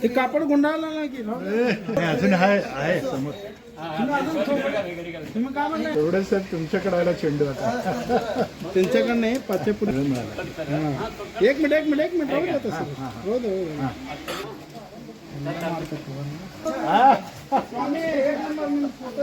ते कापड गुंडाळला ना की अजून आहे समोर. तुम्ही काय म्हणताय? एवढं सर तुमच्याकडे आला चेंडू आता. त्यांच्याकडे नाही पाचशे पुढे मिळाला. एक मिनिट राहू द्या तसं. हो दे स्वामी एक नंबर फोटो